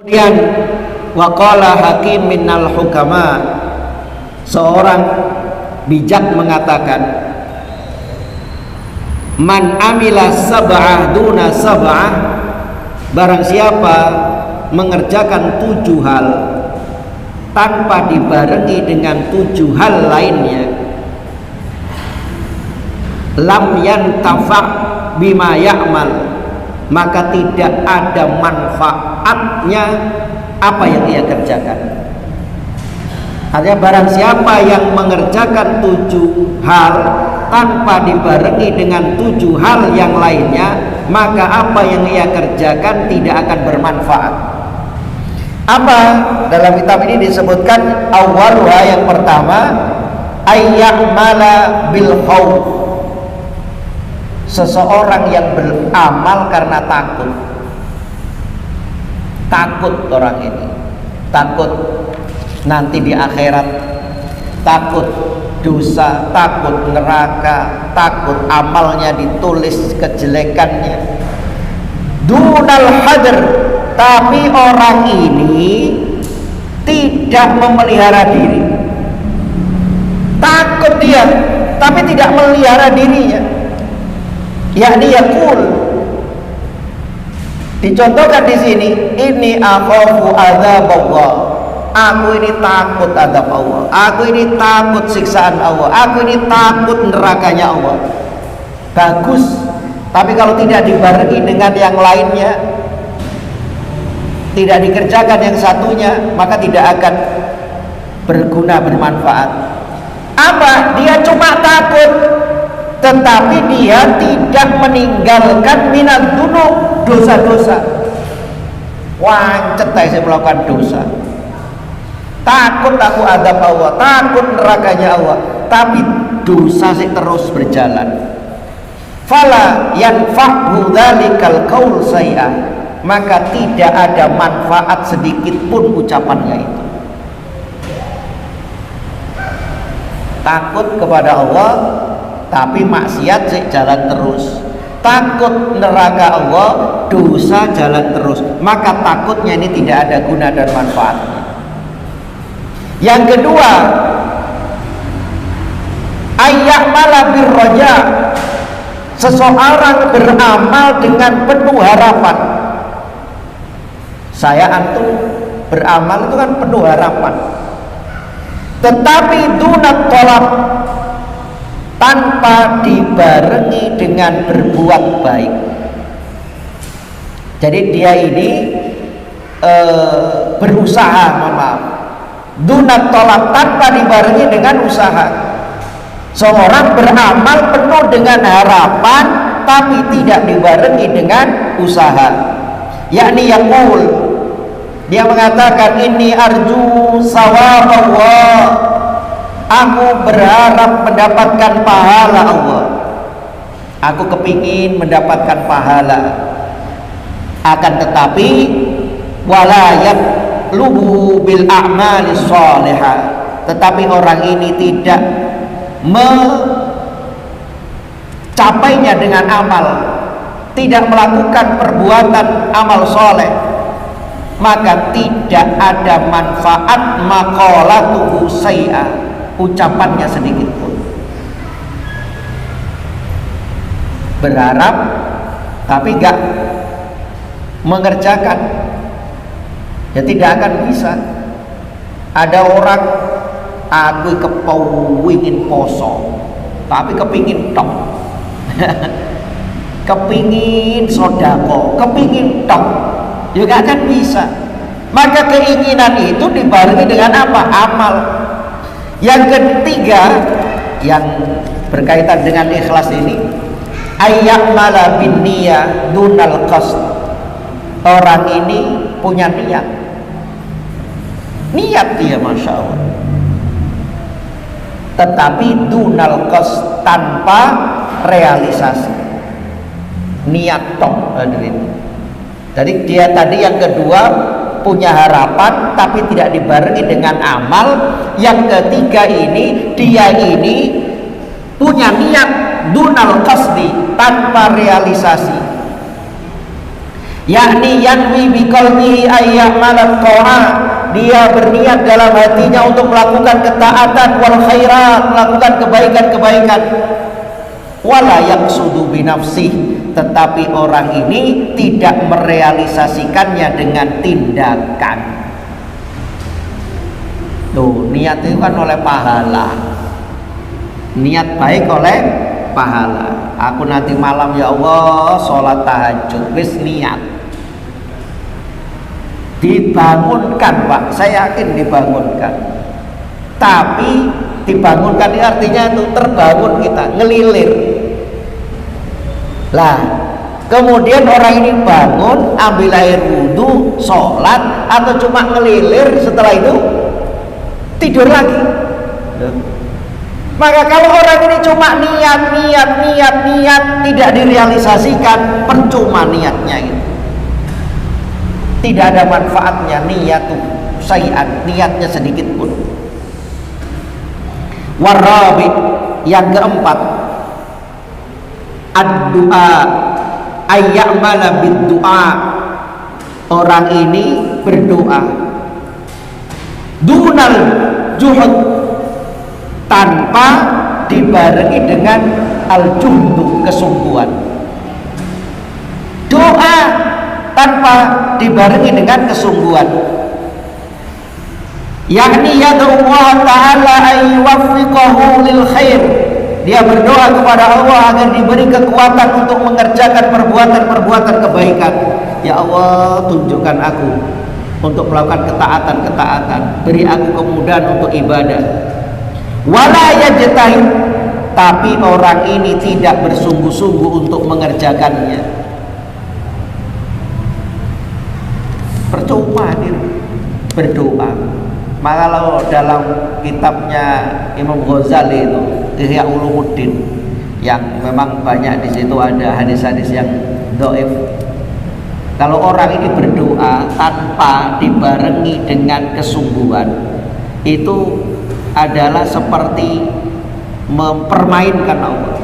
Kemudian waqala hakim minal hukama, seorang bijak mengatakan, man amila sab'ah duna sab'ah, barang siapa mengerjakan 7 hal tanpa dibarengi dengan 7 hal lainnya, lam yantafa' bima ya'mal, maka tidak ada manfaatnya apa yang ia kerjakan. Artinya barang siapa yang mengerjakan 7 hal tanpa dibarengi dengan 7 hal yang lainnya, maka apa yang ia kerjakan tidak akan bermanfaat. Apa? Dalam kitab ini disebutkan awwaluha, yang pertama, ayya'mala bil khawf, seseorang yang beramal karena takut. Takut orang ini, takut nanti di akhirat, takut dosa, takut neraka, takut amalnya ditulis kejelekannya. Dunal hadr, tapi orang ini tidak memelihara diri. Takut dia, tapi tidak memelihara dirinya. Yakni yaqul, dicontohkan di sini, ini akhafu adzaballah, aku ini takut azab Allah, aku ini takut siksaan Allah, aku ini takut nerakanya Allah. Bagus, tapi kalau tidak dibarengi dengan yang lainnya, tidak dikerjakan yang satunya, maka tidak akan berguna, bermanfaat. Apa? Dia cuma takut, tetapi dia tidak meninggalkan minat dunub, dosa-dosa. Wancet saya melakukan dosa, takut aku azab Allah, takut nerakanya Allah, tapi dosa sih terus berjalan. Fala yanfa'hu dzalikal qaul say'a, maka tidak ada manfaat sedikit pun ucapannya itu. Takut kepada Allah tapi maksiat sih jalan terus, takut neraka Allah, dosa jalan terus, maka takutnya ini tidak ada guna dan manfaatnya. Yang kedua, ayya'mala birraja, seseorang beramal dengan penuh harapan. Saya antum beramal itu kan penuh harapan, tetapi dunat tolak, tanpa dibarengi dengan berbuat baik. Jadi dia ini berusaha, mohon maaf, dunat tolak, tanpa dibarengi dengan usaha. Seorang beramal penuh dengan harapan tapi tidak dibarengi dengan usaha. Yakni yaqul, dia mengatakan, ini arju sawab Allah, aku berharap mendapatkan pahala Allah, aku kepingin mendapatkan pahala. Akan tetapi walayat lubu bil a'mali sholihah, tetapi orang ini tidak mencapainya dengan amal, tidak melakukan perbuatan amal soleh, maka tidak ada manfaat maqalatuhu say'a, ucapannya sedikit pun. Berharap tapi gak mengerjakan, ya tidak akan bisa. Ada orang, aku kepingin poso tapi kepingin tok kepingin sodako, kepingin tok, ya gak akan bisa. Maka keinginan itu dibarengi dengan apa? Amal. Yang ketiga, yang berkaitan dengan ikhlas ini, ayya'mala bin niyah dunal qasd, orang ini punya niat dia, masya Allah, tetapi dunal qasd, tanpa realisasi, niat tok hadirin. Jadi dia tadi yang kedua punya harapan tapi tidak dibarengi dengan amal. Yang ketiga ini, dia ini punya niat dunal qasdi, tanpa realisasi. yakni yanwi biqalbihi ayyamalat ta'a, dia berniat dalam hatinya untuk melakukan ketaatan wal khairat, melakukan kebaikan-kebaikan. Wala yaqsudu binafsih, tetapi orang ini tidak merealisasikannya dengan tindakan. Tuh, niat itu kan oleh pahala. Niat baik oleh pahala. Aku nanti malam ya Allah sholat tahajud, wis niat. Dibangunkan Pak, saya yakin dibangunkan. Tapi dibangunkan ini artinya itu terbangun kita, ngelilir. Lah, kemudian orang ini bangun, ambil air wudhu, sholat, atau cuma ngelilir, setelah itu tidur lagi. Maka kalau orang ini cuma niat, tidak direalisasikan, percuma niatnya itu. Tidak ada manfaatnya niat sayi'at, niatnya sedikit pun. Warabi, yang keempat, ad-du'a ayya'mala bid-du'a, orang ini berdoa dunal juhud, tanpa dibarengi dengan al-juhdu, kesungguhan. Doa tanpa dibarengi dengan kesungguhan, yakni yad'ullah ta'ala ayyuwaffiqahu lil khair, dia berdoa kepada Allah agar diberi kekuatan untuk mengerjakan perbuatan-perbuatan kebaikan. Ya Allah, tunjukkan aku untuk melakukan ketaatan-ketaatan, beri aku kemudahan untuk ibadah. Wala yajtahid, tapi orang ini tidak bersungguh-sungguh untuk mengerjakannya. Percuma dia berdoa. Maka kalau dalam kitabnya Imam Ghazali itu Ihya Ulumuddin, yang memang banyak di situ ada hadis-hadis yang dhaif. Kalau orang ini berdoa tanpa dibarengi dengan kesungguhan, itu adalah seperti mempermainkan Allah.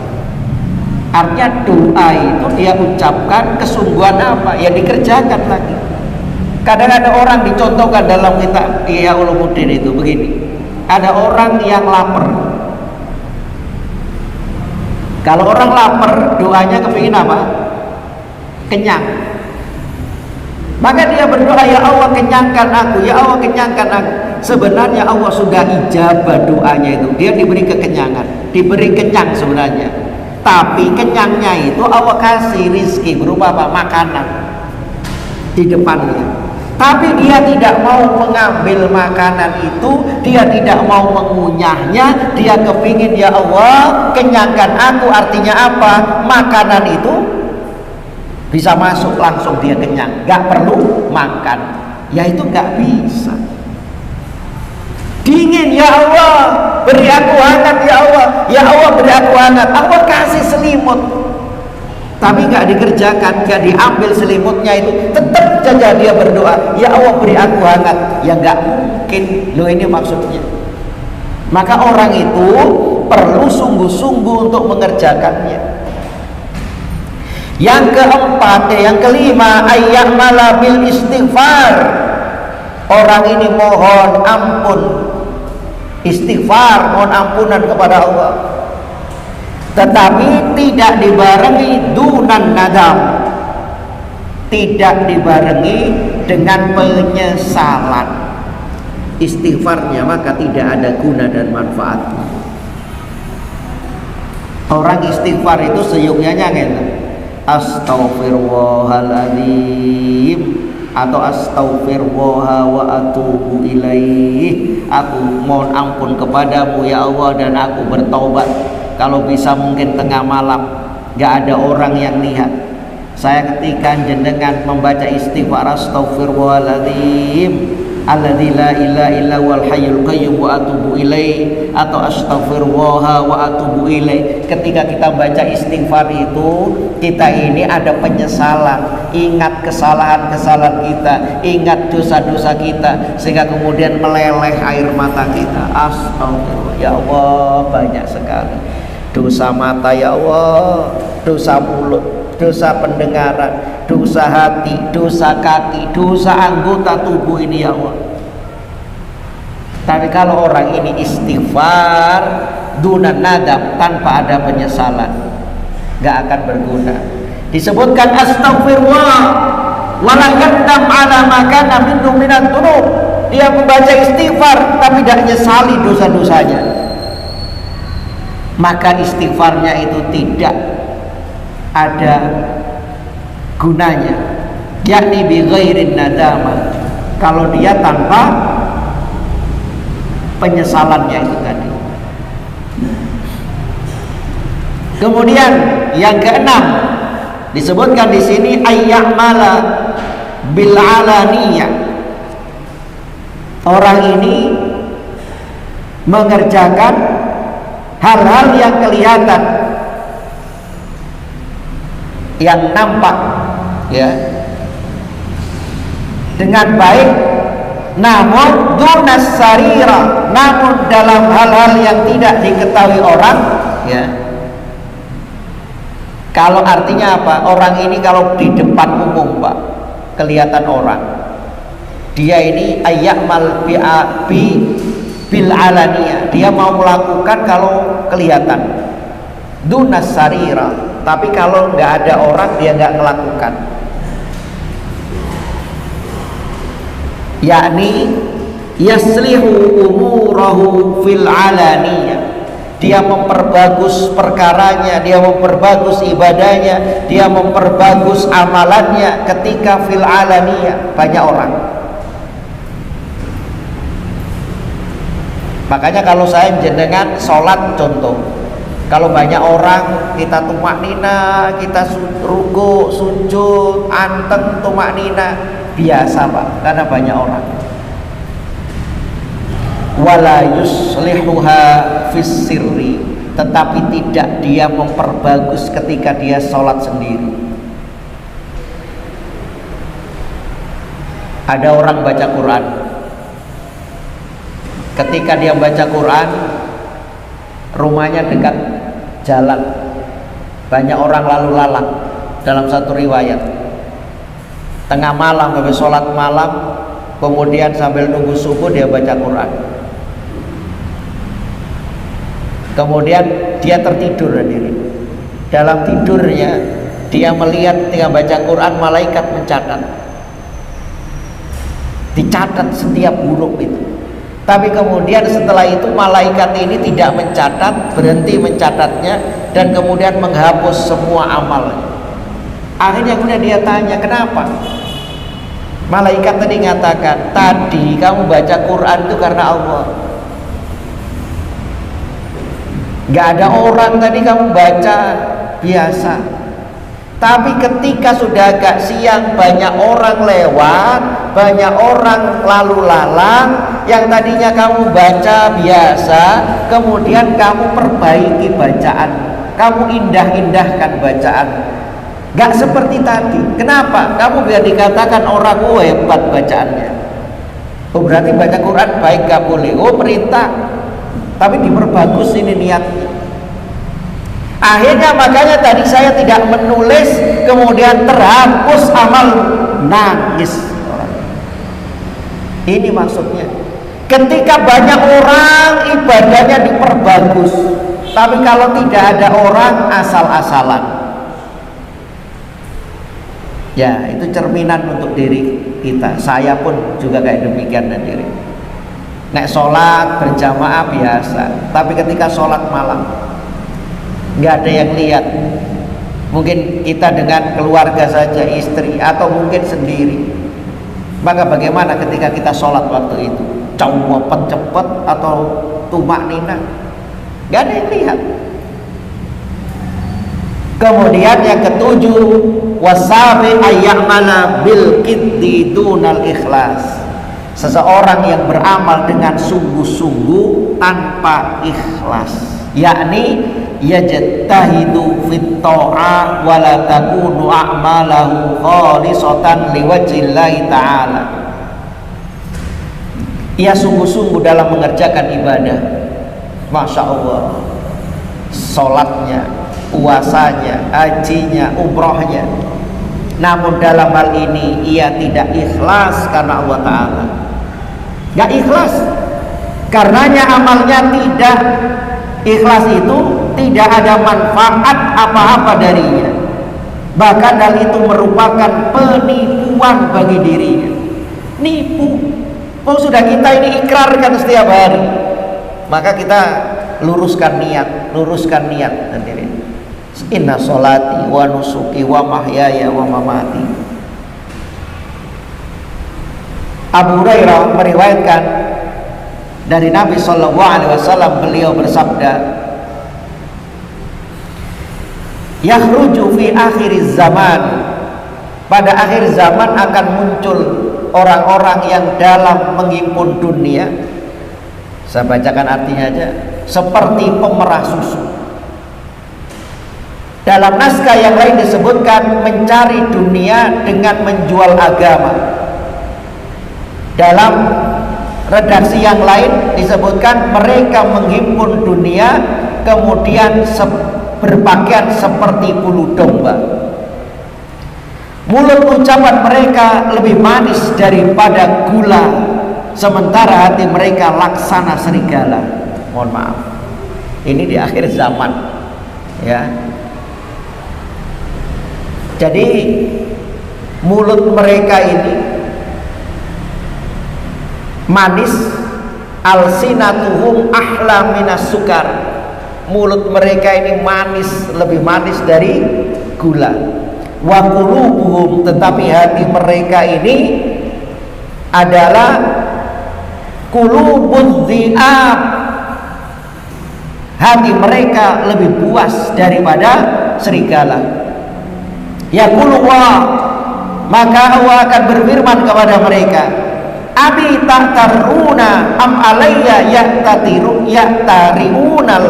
Artinya doa itu dia ucapkan, kesungguhan apa? Ya dikerjakan lagi. Kadang ada orang dicontohkan dalam kitab Ihya Ulumuddin itu begini. Ada orang yang lapar. Kalau orang lapar, doanya kepingin apa? Kenyang. Maka dia berdoa, ya Allah kenyangkan aku, ya Allah kenyangkan aku. Sebenarnya Allah sudah ijabah doanya itu. Dia diberi kekenyangan, diberi kenyang sebenarnya. Tapi kenyangnya itu Allah kasih rizki berupa apa? Makanan di depannya. Tapi dia tidak mau mengambil makanan itu, dia tidak mau mengunyahnya, dia kepingin ya Allah kenyangkan aku. Artinya apa? Makanan itu bisa masuk langsung dia kenyang, gak perlu makan. Ya itu gak bisa. Dingin, ya Allah beri aku hangat, ya Allah, ya Allah beri aku hangat. Allah kasih selimut, tapi gak dikerjakan, gak diambil selimutnya itu, tetap saja dia berdoa, ya Allah beri aku hangat. Ya gak mungkin, loh ini maksudnya. Maka orang itu perlu sungguh-sungguh untuk mengerjakannya. Yang keempat, yang kelima, ayyamala bil istighfar, orang ini mohon ampun, istighfar, mohon ampunan kepada Allah, tetapi tidak dibarengi dunan nadam, tidak dibarengi dengan penyesalan. Istighfarnya maka tidak ada guna dan manfaatnya. Orang istighfar itu seyuknya gitu, astaghfirullahaladzim atau astaghfirullah wa atubu ilaih, aku mohon ampun kepadamu ya Allah dan aku bertaubat. Kalau bisa mungkin tengah malam, gak ada orang yang lihat, saya ketika jenengan membaca istighfar astaghfirullahaladzim alladzi la ilaha illa huwal hayyul qayyum wa atubu ilaih, atau astaghfirullah wa atubu ilaih. Ketika kita baca istighfar itu, kita ini ada penyesalan, ingat kesalahan-kesalahan kita, ingat dosa-dosa kita, sehingga kemudian meleleh air mata kita. Astagfirullah, ya Allah banyak sekali dosa mata, ya Allah, dosa mulut, dosa pendengaran, dosa hati, dosa kaki, dosa anggota tubuh ini ya Allah. Tapi kalau orang ini istighfar dunan nadam, tanpa ada penyesalan, nggak akan berguna. Disebutkan astagfirullah wala yandam ala ma kana minhu minad dzunub. Dia membaca istighfar tapi tidak menyesali dosa-dosanya, maka istighfarnya itu tidak ada gunanya, yakni bi ghairin nadamah, kalau dia tanpa penyesalannya itu tadi. Kemudian yang keenam disebutkan di sini ayyamala bil alaniyah. Orang ini mengerjakan hal-hal yang kelihatan, yang nampak, ya, dengan baik, namun dunas sarira, namun dalam hal-hal yang tidak diketahui orang, ya. Kalau artinya apa? Orang ini kalau di depan umum, Pak, kelihatan orang, dia ini ayyamal bil alaniyah, dia mau melakukan kalau kelihatan, dunas sarira, tapi kalau nggak ada orang dia nggak melakukan, yakni yaslihu umurahu fil alaniyah, dia memperbagus perkaranya, dia memperbagus ibadahnya, dia memperbagus amalannya ketika fil alaniyah, banyak orang. Makanya kalau saya jenengan sholat contoh, kalau banyak orang kita tumak nina, kita ruku, sujud, anteng, tumak nina, biasa Pak, karena banyak orang. Wala yuslihuha fis sirri, tetapi tidak dia memperbagus ketika dia sholat sendiri. Ada orang baca Quran, ketika dia baca Quran, rumahnya dekat jalan, banyak orang lalu lalang. Dalam satu riwayat, tengah malam habis sholat malam, kemudian sambil nunggu subuh dia baca Quran, kemudian dia tertidur sendiri. Dalam tidurnya dia melihat ketika baca Quran, malaikat mencatat, dicatat setiap huruf itu. Tapi kemudian setelah itu malaikat ini tidak mencatat, berhenti mencatatnya, dan kemudian menghapus semua amalnya. Akhirnya kemudian dia tanya, kenapa? Malaikat tadi mengatakan, tadi kamu baca Quran itu karena Allah, gak ada orang, tadi kamu baca biasa. Tapi ketika sudah agak siang, banyak orang lewat, banyak orang lalu lalang, yang tadinya kamu baca biasa, kemudian kamu perbaiki bacaan, kamu indah-indahkan bacaan, gak seperti tadi. Kenapa? Kamu biar dikatakan orang, oh hebat bacaannya, oh berarti baca Quran baik, gak boleh, oh perintah, tapi diperbagus ini niatnya. Akhirnya makanya tadi saya tidak menulis, kemudian terhapus amal, nangis orang. Ini maksudnya, ketika banyak orang ibadahnya diperbagus, tapi kalau tidak ada orang asal-asalan, ya itu cerminan untuk diri kita. Saya pun juga kayak demikian dan diri. Nek sholat berjamaah biasa, tapi ketika sholat malam nggak ada yang lihat, mungkin kita dengan keluarga saja, istri atau mungkin sendiri, maka bagaimana ketika kita sholat waktu itu? Cepet atau tumak nina? Nggak ada yang lihat. Kemudian yang ketujuh, wasabi ayyamala bil qiddi dunal ikhlas, seseorang yang beramal dengan sungguh-sungguh tanpa ikhlas, yakni yajtahidu fit ta'ah wa la takunu a'malahu khalisatan liwajhillahi ta'ala. Ia sungguh-sungguh dalam mengerjakan ibadah, Masya Allah, sholatnya, puasanya, hajinya, umrohnya, namun dalam hal ini ia tidak ikhlas karena Allah Ta'ala. Gak ikhlas, karenanya amalnya tidak ikhlas, itu tidak ada manfaat apa-apa darinya. Bahkan hal itu merupakan penipuan bagi dirinya. Nipu. Oh, sudah kita ini ikrarkan setiap hari, maka kita luruskan niat nanti ini. Inna sholati wa nusuki wa mahyaya wa mamati. Abu Hurairah meriwayatkan dari Nabi Shallallahu Alaihi Wasallam, beliau bersabda, yakhruju fi akhir zaman, pada akhir zaman akan muncul orang-orang yang dalam menghimpun dunia. Saya bacakan artinya aja, seperti pemerah susu. Dalam naskah yang lain disebutkan mencari dunia dengan menjual agama. Dalam redaksi yang lain disebutkan mereka menghimpun dunia kemudian berpakaian seperti bulu domba. Mulut ucapan mereka lebih manis daripada gula, sementara hati mereka laksana serigala. Mohon maaf, ini di akhir zaman, ya. Jadi mulut mereka ini manis, alsinatuhum ahla minas sukar. Mulut mereka ini manis, lebih manis dari gula. Wa qulubuhum, tetapi hati mereka ini adalah qulubudz dzi'ab. Hati mereka lebih buas daripada serigala. Yaqulu wa, maka Allah akan berfirman kepada mereka, abi tahtaruna am alayya yahtariunal.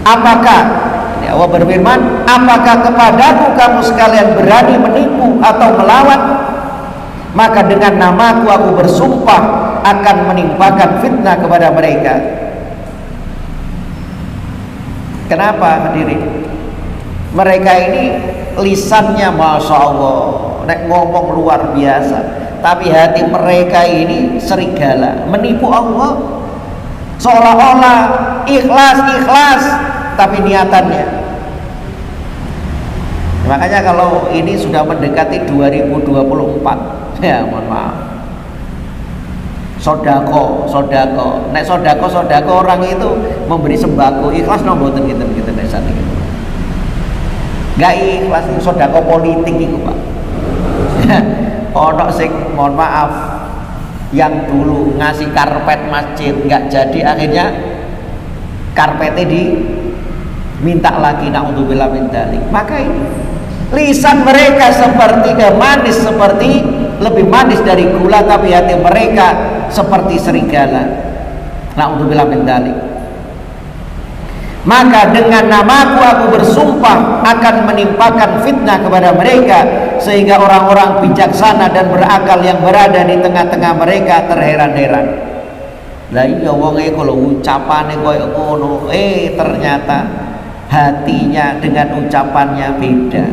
Apakah, ya Allah berfirman, apakah kepadaku kamu sekalian berani menipu atau melawan? Maka dengan namaku aku bersumpah akan menimpakan fitnah kepada mereka. Kenapa hadirin? Mereka ini lisannya masya Allah, nek ngomong luar biasa, tapi hati mereka ini serigala, menipu Allah. Seolah-olah ikhlas, tapi niatannya. Makanya kalau ini sudah mendekati 2024, ya mohon maaf, sodako, nek sodako orang itu memberi sembako, ikhlas nomboten gitu desa gitu. Gak ikhlas, sodako politik itu Pak. Ono sing mohon maaf, yang dulu ngasih karpet masjid nggak jadi, akhirnya karpetnya diminta lagi, naudzubillah min dzalik. Maka ini lisan mereka seperti manis, seperti lebih manis dari gula, tapi hati mereka seperti serigala, naudzubillah min dzalik. Maka dengan namaku aku bersumpah akan menimpakan fitnah kepada mereka, sehingga orang-orang bijaksana dan berakal yang berada di tengah-tengah mereka terheran-heran. Lah iya wong e kalau ucapane koyo ngono, ternyata hatinya dengan ucapannya beda.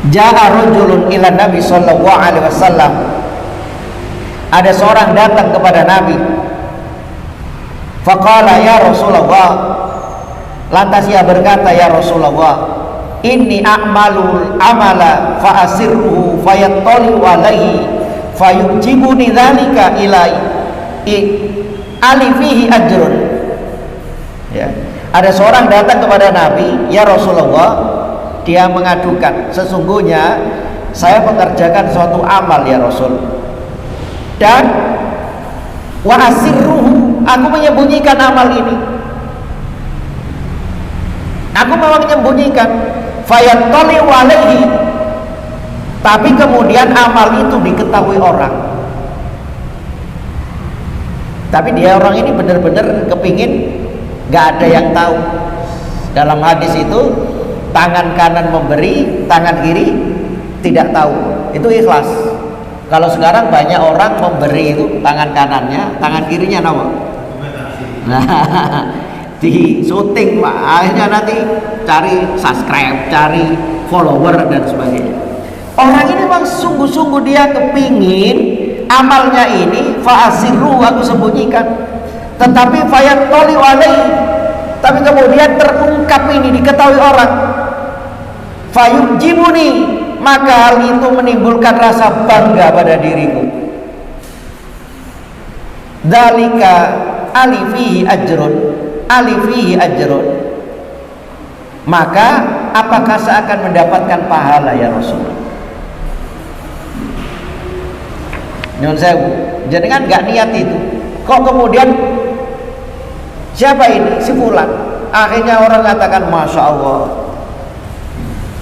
Ja'a rajulun ila Nabi sallallahu alaihi wasallam. Ada seorang datang kepada Nabi. Faqala ya Rasulullah. Lantas ia berkata, ya Rasulullah, inni a'malul amala fa asirruhu fayattali alaihi fayujibuni dzalika ilai ali fihi ajrun. Ya. Ada seorang datang kepada Nabi, ya Rasulullah, dia mengadukan, sesungguhnya saya mengerjakan suatu amal ya Rasul, dan wa asirruhu, aku menyembunyikan amal ini, aku memang menyembunyikan, fayattali alaihi, tapi kemudian amal itu diketahui orang. Tapi dia orang ini benar-benar kepingin gak ada yang tahu. Dalam hadis itu tangan kanan memberi, tangan kiri tidak tahu. Itu ikhlas. Kalau sekarang banyak orang memberi itu tangan kanannya, tangan kirinya apa? Nah, di syuting Pak, akhirnya nanti cari subscribe, cari follower dan sebagainya. Orang ini memang sungguh-sungguh dia kepingin amalnya ini fa'asiru, aku sembunyikan, tetapi fayatoli walai, tapi kemudian terungkap ini diketahui orang, fayujibuni, maka hal itu menimbulkan rasa bangga pada diriku. Dalika alifihi ajrun, maka apakah saya akan mendapatkan pahala ya Rasul? Nyun sewu, jadi kan nggak niat itu, kok kemudian siapa ini? Si fulan. Akhirnya orang katakan Masya Allah,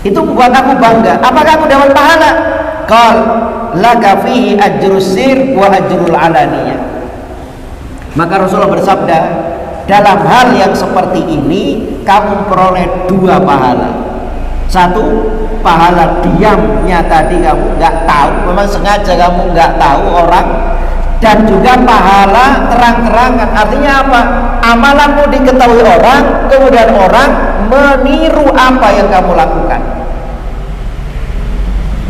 itu buat aku bangga. Apakah aku dapat pahala? Qal laka fihi ajrus sir wa ajrul alaniyah. Maka Rasulullah bersabda, dalam hal yang seperti ini kamu peroleh 2 pahala. Satu, pahala diamnya tadi kamu nggak tahu, memang sengaja kamu nggak tahu orang, dan juga pahala terang-terangan. Artinya apa? Amalanmu diketahui orang, kemudian orang meniru apa yang kamu lakukan.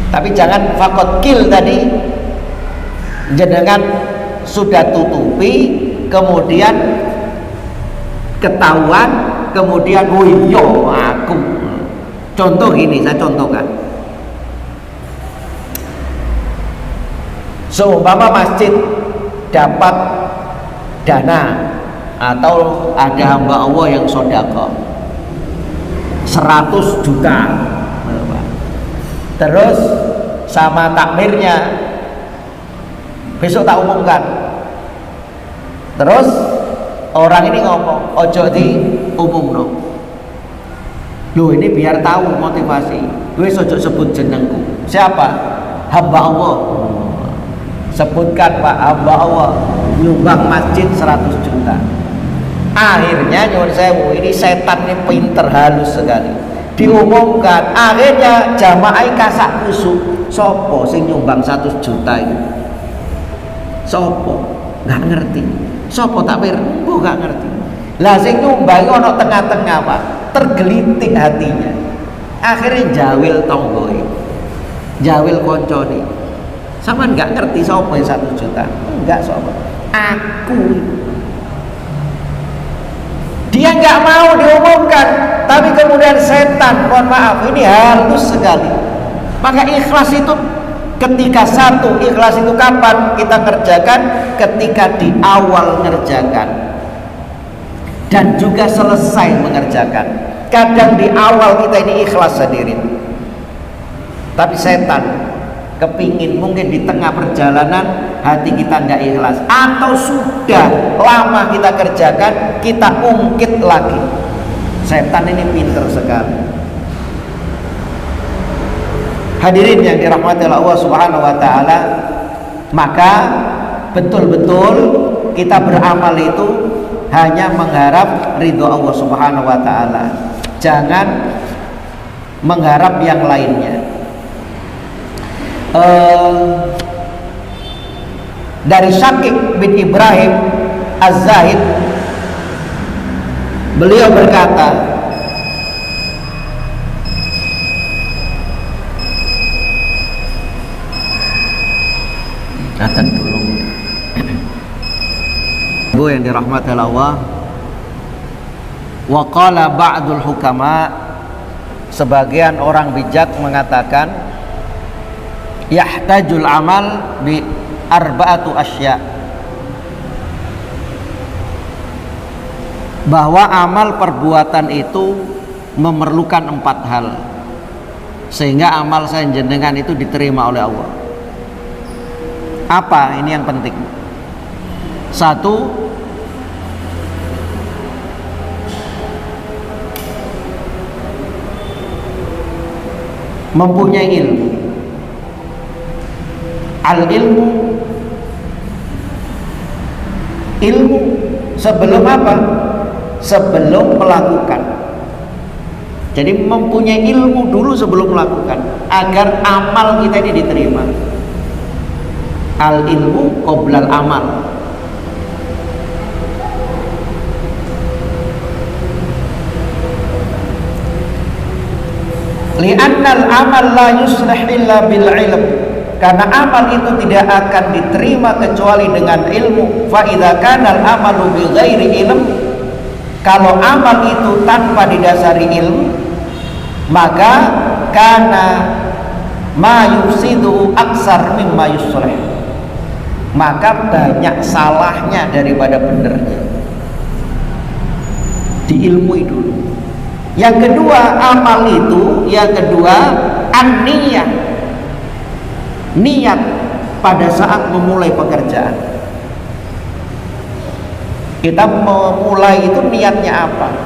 Tapi jangan fakot kill tadi, jenengan sudah tutupi, kemudian ketahuan, kemudian oh iya aku. Contoh gini, saya contohkan. Seumpama masjid dapat dana atau ada hamba Allah yang sodako 100 juta, terus sama takmirnya besok tak umumkan. Terus orang ini ngomong ojo di umum no. Loh, ini biar tahu motivasi. Gue ojo sebut jenengku. Siapa? Hamba Allah. Sebutkan Pak, hamba Allah nyumbang masjid 100 juta. Akhirnya nyuwun sewu, ini setan ini pinter halus sekali. Diumumkan, akhirnya jamaah kasak kusuk. Sopo sing nyumbang 100 juta itu? Sopo? Nggak ngerti. Sopo takmir? Oh, nggak ngerti. Lah sing nyumbang ono tengah-tengah Pak, tergelitik hatinya. Akhirnya jawil tonggoi, jawil konconi. Sama nggak ngerti sopo yang 1 juta? Enggak sopo. Aku. Dia nggak mau diumumkan, tapi kemudian setan, mohon maaf, ini halus sekali. Maka ikhlas itu ketika satu, ikhlas itu kapan kita kerjakan? Ketika di awal ngerjakan dan juga selesai mengerjakan. Kadang di awal kita ini ikhlas sendiri, tapi setan kepingin mungkin di tengah perjalanan hati kita tidak ikhlas, atau sudah lama kita kerjakan kita ungkit lagi. Setan ini pinter sekali. Hadirin yang dirahmati Allah Subhanahu wa taala, maka betul-betul kita beramal itu hanya mengharap ridho Allah Subhanahu wa taala. Jangan mengharap yang lainnya. Dari Syakik bin Ibrahim Az-Zahid, beliau berkata, kata dulu Bu yang dirahmati Allah, wa qala ba'dul hukama, sebagian orang bijak mengatakan, yahtajul amal bi arba'atu asya, bahwa amal perbuatan itu memerlukan 4 hal sehingga amal saya jenengan itu diterima oleh Allah. Apa ini yang penting? 1, mempunyai ilmu. Al-ilmu, ilmu sebelum apa? Sebelum melakukan. Jadi mempunyai ilmu dulu sebelum melakukan, agar amal kita ini diterima. Al ilmu qoblal amal. Li'annal amal la yuslih illa bil ilm, karena amal itu tidak akan diterima kecuali dengan ilmu. Fa idza kana al amalu bi ghairi ilm, kalau amal itu tanpa didasari ilmu, maka kana ma yufsidu aksar mimma yuslih, maka banyak salahnya daripada benernya. Diilmui dulu. Yang kedua, amal itu, yang kedua, an-niyah, niat pada saat memulai pekerjaan. Kita memulai itu niatnya apa?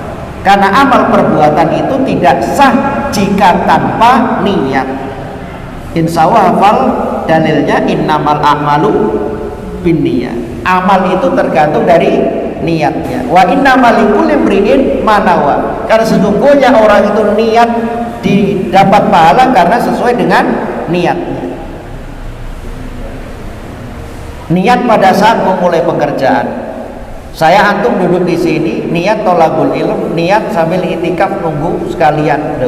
Karena amal perbuatan itu tidak sah jika tanpa niat. Insya Allah hafal dalilnya, innamal a'malu binniyat. Amal itu tergantung dari niatnya. Wa innamal likulli imri'in ma nawa. Karena sesungguhnya orang itu niat didapat pahala karena sesuai dengan niatnya. Niat pada saat memulai pekerjaan. Saya antum duduk di sini, niat tolabul ilm, niat sambil itikaf nunggu sekalian.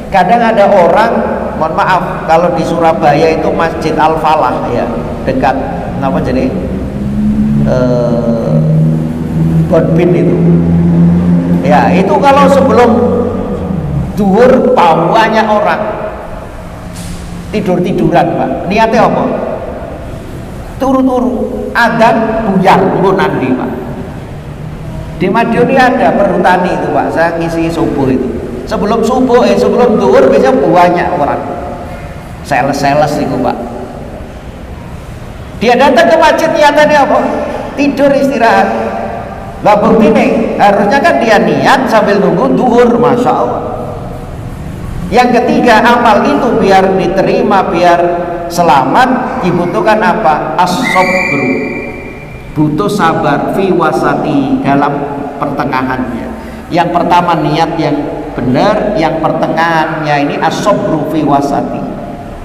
Kadang ada orang, mohon maaf, kalau di Surabaya itu Masjid Al Falah ya, dekat apa jadi Godbin itu. Ya, itu kalau sebelum duhur banyak orang tidur-tiduran, Pak. Niatnya apa? Turu-turu, adzan buyar nggo nanti, Pak. Di Madiun ada perhutani itu, Pak. Saya ngisi subuh itu. Sebelum subuh, sebelum duhur biasanya banyak orang. Sales-sales itu, Pak. Dia datang ke masjid niatannya apa? Tidur istirahat. Lah bukti nih, harusnya kan dia niat sambil nunggu duhur, masya Allah. Yang ketiga, amal itu biar diterima, biar selamat, dibutuhkan apa? As-sabru, butuh sabar, fi wasati, dalam pertengahannya. Yang pertama niat yang benar, yang pertengahannya ini as-sabru fi wasati,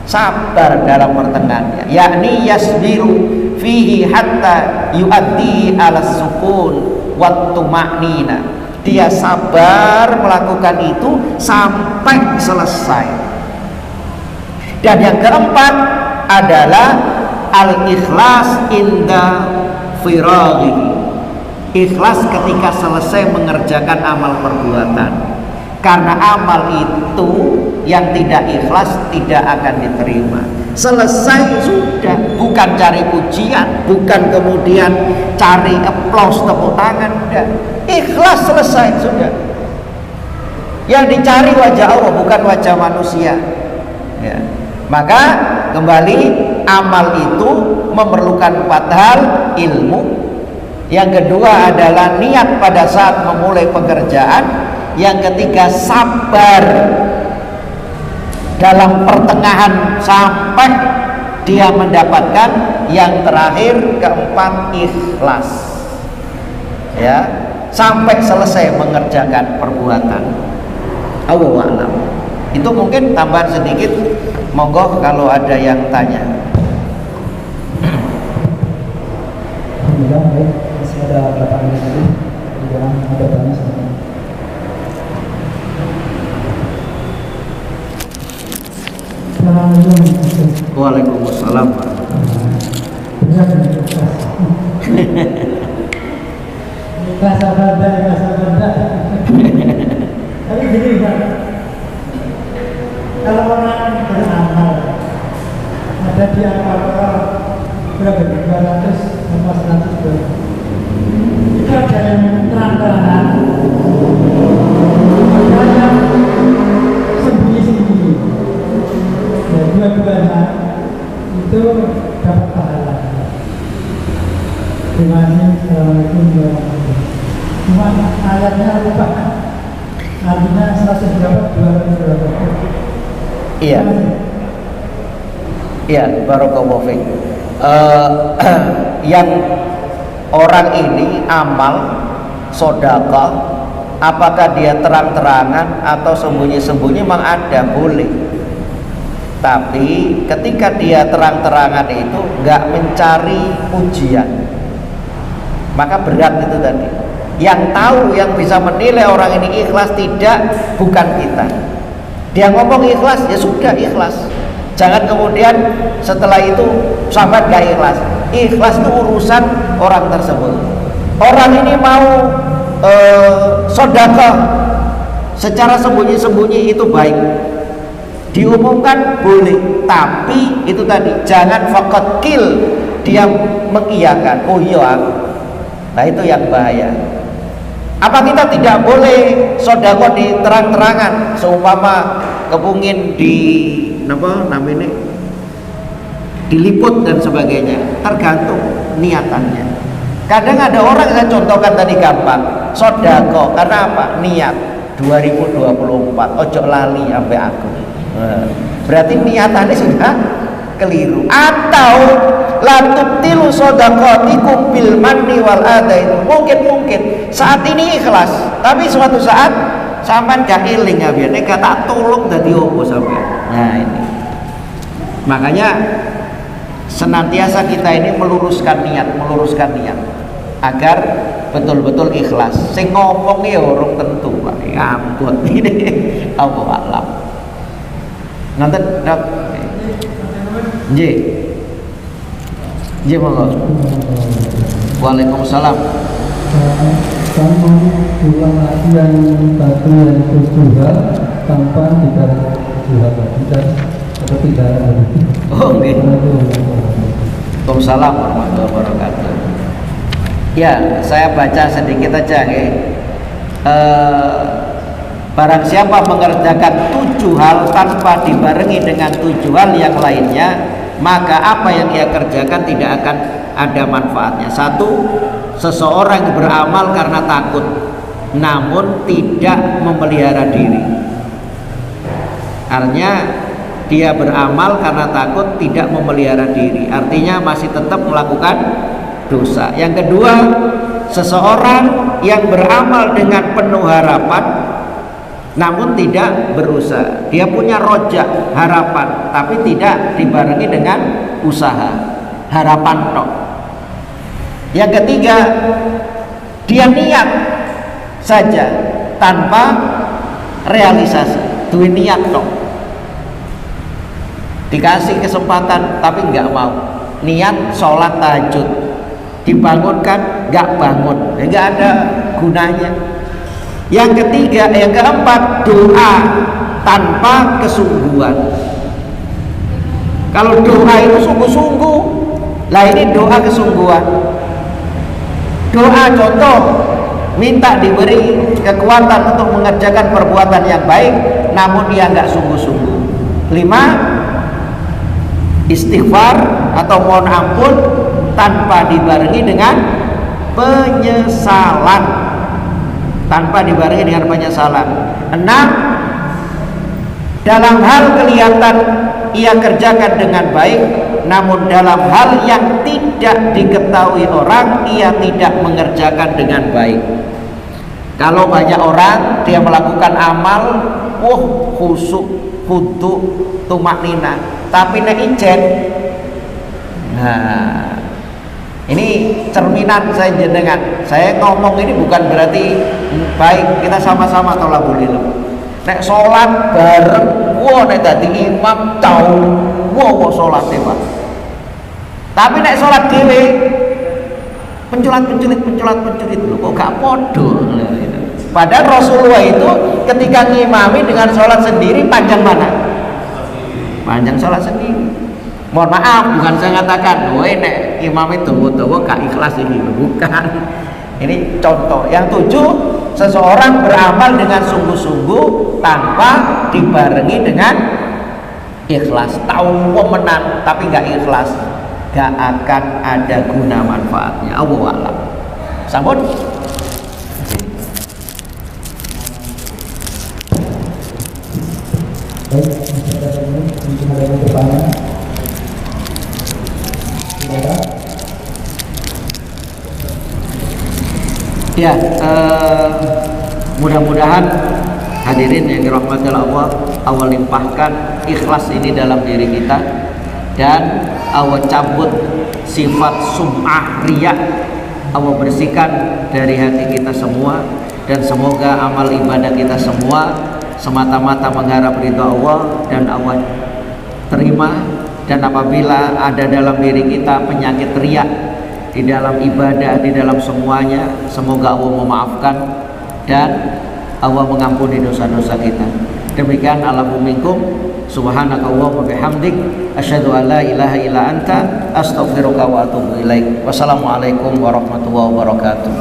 sabar dalam pertengahannya, yakni yasbiru fihi hatta yuaddi ala sukun wattu ma'nina, dia sabar melakukan itu sampai selesai. Dan yang keempat adalah al-ikhlas inda firaghi, ikhlas ketika selesai mengerjakan amal perbuatan. Karena amal itu yang tidak ikhlas tidak akan diterima. Selesai sudah, bukan cari pujian, bukan kemudian cari aplaus tepuk tangan, enggak. Ikhlas selesai sudah. Yang dicari wajah Allah bukan wajah manusia. Ya. Maka kembali, amal itu memerlukan 4 hal: ilmu. Yang kedua adalah niat pada saat memulai pekerjaan. Yang ketiga sabar dalam pertengahan sampai dia mendapatkan. Yang terakhir keempat ikhlas, ya, sampai selesai mengerjakan perbuatan. Allahu a'lam. Itu mungkin tambahan sedikit, monggo kalau ada yang tanya. Alhamdulillah, baik. Masih ada berapa menit lagi? Jangan ada tanya sama. Waalaikumsalam. Rasa benda. Tapi gini Pak, kalau orang beramal, ada di angka berapa? 200 atau 100 berapa? Itu ada yang terang-terangan, ada yang sembunyi-sembunyi. Ya, dua-duanya itu dapat pahala. Terima kasih. Assalamualaikum warahmatullahi wabarakatuh. Cuma ayatnya lupa. Artinya 100 berapa? 200 berapa? Iya. Iya, barakallahu fiik. Yang orang ini amal sedekah, apakah dia terang-terangan atau sembunyi-sembunyi, memang ada, boleh. Tapi ketika dia terang-terangan itu nggak mencari pujian, maka berat itu tadi. Yang tahu, yang bisa menilai orang ini ikhlas tidak, bukan kita. Dia ngomong ikhlas, ya sudah ikhlas. Jangan kemudian setelah itu sahabat gak ikhlas. Ikhlas itu urusan orang tersebut. Orang ini mau sedekah secara sembunyi-sembunyi itu baik, diumumkan boleh, tapi itu tadi jangan faqat kill, dia mengiyakan, oh iya aku. Nah itu yang bahaya. Apa kita tidak boleh sedekah di terang-terangan, seumpama kepungin di apa namanya diliput dan sebagainya? Tergantung niatannya. Kadang ada orang, saya contohkan tadi gampang, sedekah karena apa? Niat 2024 ojo lali sampai aku. Berarti niatannya sudah keliru. Atau la tubtilu shadaqatikum bil manni wal adha, itu mungkin saat ini ikhlas, tapi suatu saat sampean gak eling ya biar nek tak tolong dadi opo sampean. Nah ini. Makanya senantiasa kita ini meluruskan niat agar betul-betul ikhlas. Sing ngomong ya orang tentu Pak. Ya ampun ini apa alam. Nanti dok. Nggih. Nggih monggo. Waalaikumsalam. Kamu ulang lagi yang tadi yang tujuan tanpa tidak tujuan tidak atau tidak ada. Oh nggih. Waalaikumsalam warahmatullahi wabarakatuh. Ya, saya baca sedikit aja nggih. Barang siapa mengerjakan 7 hal tanpa dibarengi dengan 7 hal yang lainnya, maka apa yang ia kerjakan tidak akan ada manfaatnya. 1. Seseorang beramal karena takut, namun tidak memelihara diri. Artinya dia beramal karena takut, tidak memelihara diri. Artinya masih tetap melakukan dosa. Yang kedua, seseorang yang beramal dengan penuh harapan namun tidak berusaha. Dia punya rojak, harapan, tapi tidak dibarengi dengan usaha, harapan tok. Yang ketiga, dia niat saja tanpa realisasi, duit niat tok. Dikasih kesempatan tapi nggak mau. Niat sholat tahajud, dibangunkan nggak bangun, nggak ada gunanya. Yang ketiga, yang keempat, doa tanpa kesungguhan. Kalau doa itu sungguh-sungguh, lah ini doa kesungguhan. Doa contoh, minta diberi kekuatan untuk mengerjakan perbuatan yang baik, namun dia nggak sungguh-sungguh. 5, istighfar atau mohon ampun tanpa dibarengi dengan penyesalan. Tanpa dibarengi dengan penyesalan. 6, dalam hal kelihatan ia kerjakan dengan baik, namun dalam hal yang tidak diketahui orang ia tidak mengerjakan dengan baik. Kalau banyak orang dia melakukan amal, khusyuk, khudu, tumaknina, tapi nek ijen, nah ini cerminan saya jenengan. Saya ngomong ini bukan berarti baik, kita sama-sama tolak ilmu. Nek sholat bareng, nek dadi imam tahu, sholat Pak. Tapi nek sholat dewe, penculat lho, kok gak podo. Padahal Rasulullah itu ketika ngimami dengan sholat sendiri panjang mana? Panjang sholat sendiri. Mohon maaf, bukan saya katakan, nek imam itu gak ikhlas ini, bukan. Ini contoh. Yang 7, seseorang beramal dengan sungguh-sungguh tanpa dibarengi dengan ikhlas. Tahu pemenang tapi gak ikhlas, gak akan ada guna manfaatnya. Allahu a'lam. Sampun. Baik, mungkin ada yang pertanyaan. Ya, mudah-mudahan Hadirin yang dirahmati Allah, Allah limpahkan ikhlas ini dalam diri kita, dan Allah cabut sifat sum'ah riya, Allah bersihkan dari hati kita semua, dan semoga amal ibadah kita semua semata-mata mengharap ridha Allah dan Allah terima. Dan apabila ada dalam diri kita penyakit riya di dalam ibadah, di dalam semuanya, semoga Allah memaafkan dan Allah mengampuni dosa-dosa kita. Demikian Allahu minkum, subhanakallah wa bihamdik, asyhadu an la ilaha illa anta, astaghfiruka wa atubu ilaik. Wassalamualaikum warahmatullahi wabarakatuh.